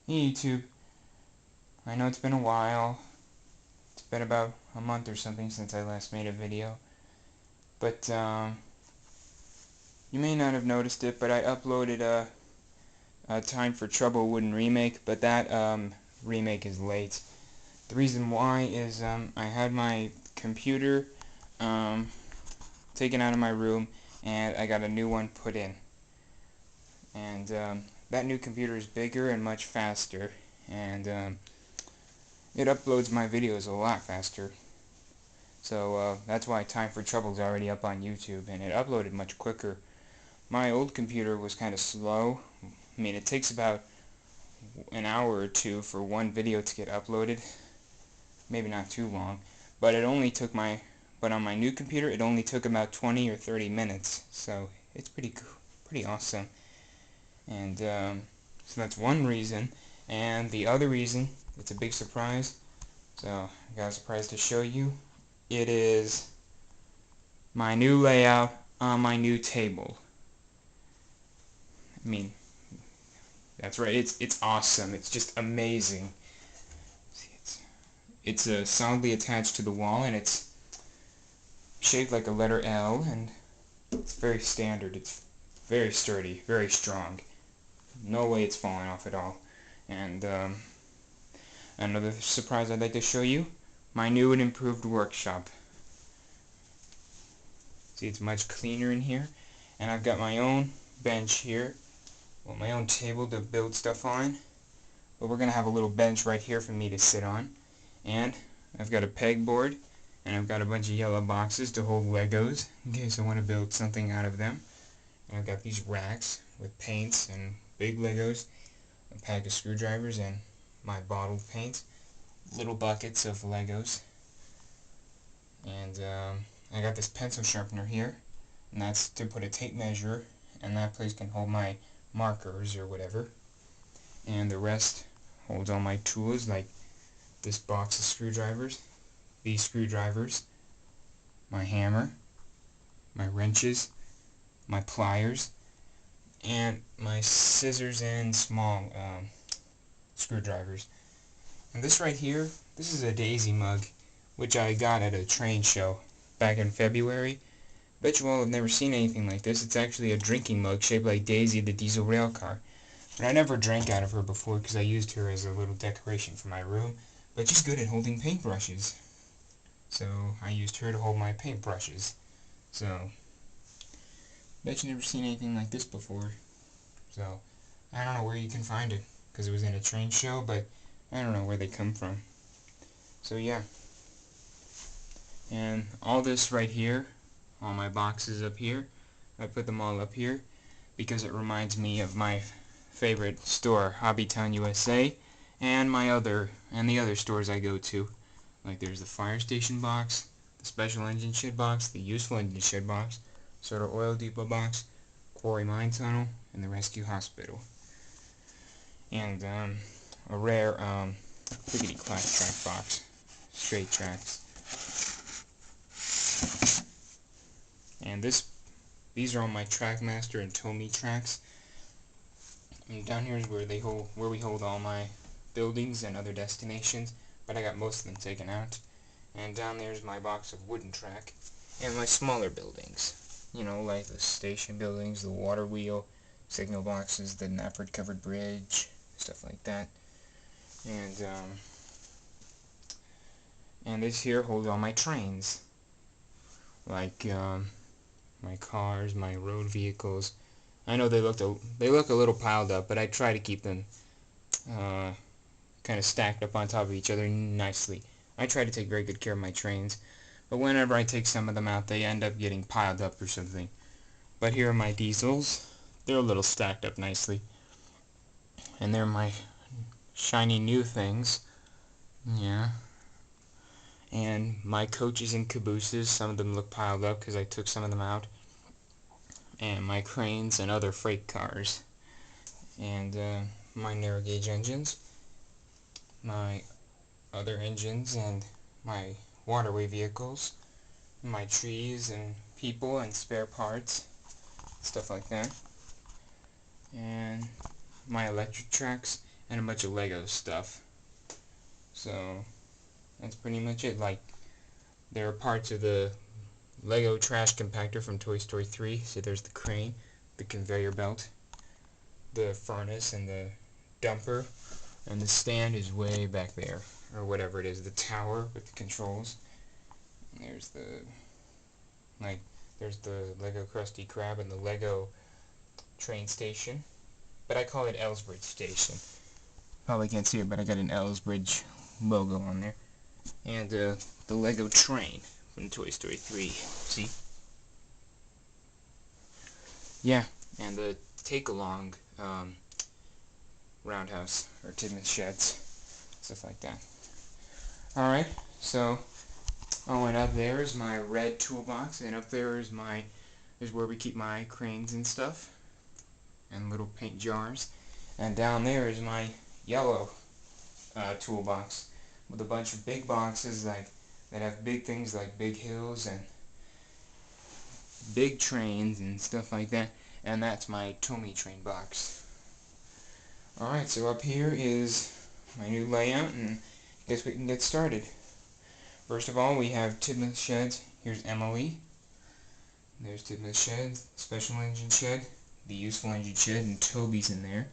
Hey YouTube, I know it's been a while. It's been about a month or something since I last made a video. But you may not have noticed it, but I uploaded a Time for Trouble wooden remake, but that remake is late. The reason why is I had my computer taken out of my room and I got a new one put in. And that new computer is bigger and much faster, and it uploads my videos a lot faster. So that's why Time for Trouble is already up on YouTube, and it uploaded much quicker. My old computer was kind of slow. I mean, it takes about an hour or two for one video to get uploaded. Maybe not too long, but but on my new computer it only took about 20 or 30 minutes. So it's pretty awesome. And so that's one reason. And the other reason, it's a big surprise. So I got a surprise to show you. It is my new layout on my new table. I mean, that's right, it's awesome. It's just amazing. See, it's solidly attached to the wall, and it's shaped like a letter L, and it's very standard. It's very sturdy, very strong. No way it's falling off at all. And another surprise I'd like to show you, my new and improved workshop. See, it's much cleaner in here, and I've got my own bench here, well, my own table to build stuff on, but we're going to have a little bench right here for me to sit on, and I've got a pegboard, and I've got a bunch of yellow boxes to hold Legos in case I want to build something out of them, and I've got these racks with paints and big Legos, a pack of screwdrivers, and my bottled paint, little buckets of Legos, and I got this pencil sharpener here, and that's to put a tape measure, and that place can hold my markers or whatever, and the rest holds all my tools, like this box of screwdrivers, these screwdrivers, my hammer, my wrenches, my pliers, and my scissors and small screwdrivers. And this right here, this is a Daisy mug, which I got at a train show back in February. Bet you all have never seen anything like this. It's actually a drinking mug shaped like Daisy the diesel rail car. But I never drank out of her before because I used her as a little decoration for my room. But she's good at holding paintbrushes. So I used her to hold my paintbrushes. So, bet you never seen anything like this before. So, I don't know where you can find it, because it was in a train show, but I don't know where they come from. So yeah. And all this right here, all my boxes up here, I put them all up here because it reminds me of my favorite store, Hobbytown USA, and the other stores I go to. Like there's the fire station box, the special engine shed box, the useful engine shed box, Soda Oil Depot box, Quarry Mine Tunnel, and the Rescue Hospital. And a rare Quiggity Class track box, straight tracks. And these are all my Trackmaster and Tomy tracks. And down here is where we hold all my buildings and other destinations, but I got most of them taken out. And down there's my box of wooden track and my smaller buildings. You know, like the station buildings, the water wheel, signal boxes, the Napford covered bridge, stuff like that. And this here holds all my trains, like my cars, my road vehicles. I know they look a little piled up, but I try to keep them kind of stacked up on top of each other nicely. I try to take very good care of my trains, but whenever I take some of them out, they end up getting piled up or something. But here are my diesels. They're a little stacked up nicely. And they're my shiny new things. Yeah. And my coaches and cabooses, some of them look piled up because I took some of them out. And my cranes and other freight cars. And my narrow gauge engines. My other engines and my waterway vehicles. My trees and people and spare parts. Stuff like that. And my electric tracks and a bunch of Lego stuff. So that's pretty much it. Like, there are parts of the Lego trash compactor from Toy Story 3. So there's the crane, the conveyor belt, the furnace, and the dumper, and the stand is way back there, or whatever it is, the tower with the controls. And there's the Lego Krusty Krab and the Lego train station, but I call it Ellsbridge Station. Probably can't see it, but I got an Ellsbridge logo on there. And the Lego train from Toy Story 3. See? Yeah, and the take-along roundhouse, or Tidman's sheds, stuff like that. Alright, so and up there is my red toolbox, and up there is where we keep my cranes and stuff, and little paint jars. And down there is my yellow toolbox with a bunch of big boxes that have big things like big hills and big trains and stuff like that. And that's my Tomy train box. Alright, so up here is my new layout, and I guess we can get started. First of all, we have Tidman's sheds. Here's Emily. There's Tidman's shed, special engine shed, the useful engine shed, and Toby's in there.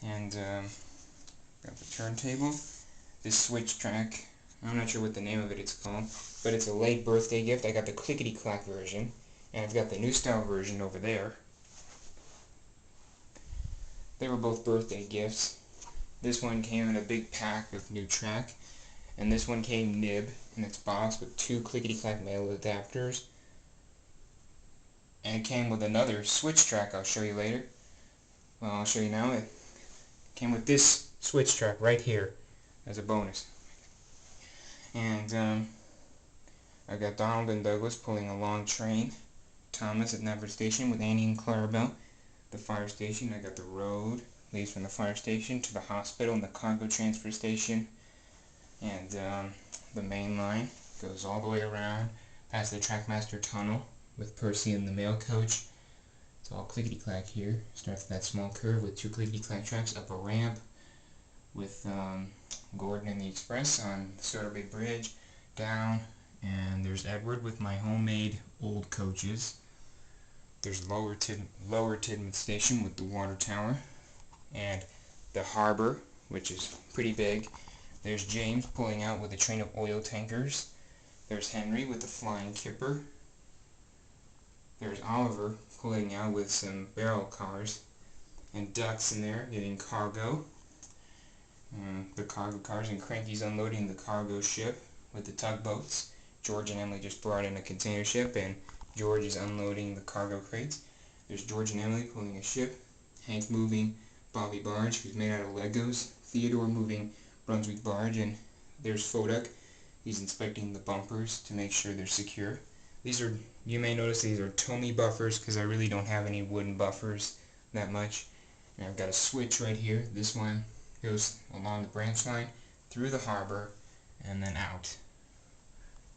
And got the turntable, this switch track. I'm not sure what the name of it's called, but it's a late birthday gift. I got the clickety-clack version, and I've got the new style version over there. They were both birthday gifts. This one came in a big pack of new track, and this one came nib in its box with 2 clickety-clack male adapters. And it came with another switch track I'll show you later. Well, I'll show you now. It came with this switch track right here as a bonus. And I got Donald and Douglas pulling a long train. Thomas at Never Station with Annie and Clarabelle. The fire station, I got the road, leads from the fire station to the hospital and the cargo transfer station. And the main line goes all the way around past the Trackmaster tunnel with Percy and the mail coach. It's all clickety-clack here. Starts with that small curve with 2 clickety-clack tracks up a ramp with Gordon and the Express on the Soda Bay Bridge, down, and there's Edward with my homemade old coaches. There's Lower Tidman Station with the water tower, and the harbor, which is pretty big. There's James pulling out with a train of oil tankers. There's Henry with the flying kipper. There's Oliver pulling out with some barrel cars. And Duck's in there getting cargo. The cargo cars, and Cranky's unloading the cargo ship with the tugboats. George and Emily just brought in a container ship, and George is unloading the cargo crates. There's George and Emily pulling a ship. Hank moving Bobby Barge, who's made out of Legos. Theodore moving Brunswick Barge, and there's Foduck. He's inspecting the bumpers to make sure they're secure. These are, you may notice these are Tomy buffers because I really don't have any wooden buffers that much. And I've got a switch right here. This one goes along the branch line through the harbor and then out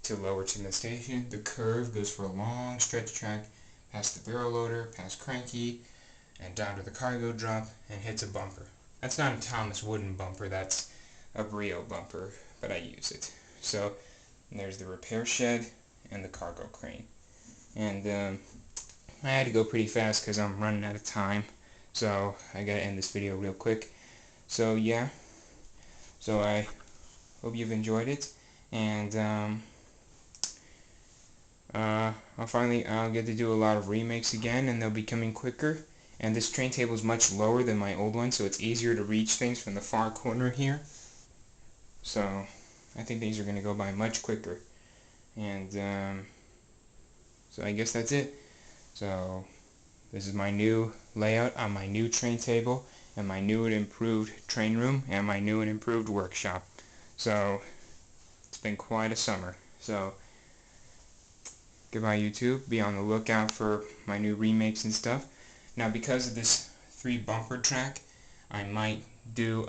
to Lower Tidman Station. The curve goes for a long stretch track past the barrel loader, past Cranky, and down to the cargo drop and hits a bumper. That's not a Thomas wooden bumper, that's a Brio bumper, but I use it. So there's the repair shed and the cargo crane. And I had to go pretty fast because I'm running out of time, so I gotta end this video real quick. So yeah, so I hope you've enjoyed it, and I'll get to do a lot of remakes again, and they'll be coming quicker. And this train table is much lower than my old one, so it's easier to reach things from the far corner here. So I think these are going to go by much quicker. And so I guess that's it. So this is my new layout on my new train table, and my new and improved train room, and my new and improved workshop. So it's been quite a summer. So goodbye, YouTube. Be on the lookout for my new remakes and stuff. Now, because of this 3 bumper track, I might do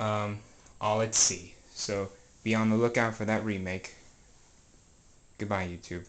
All at Sea. So be on the lookout for that remake. Goodbye, YouTube.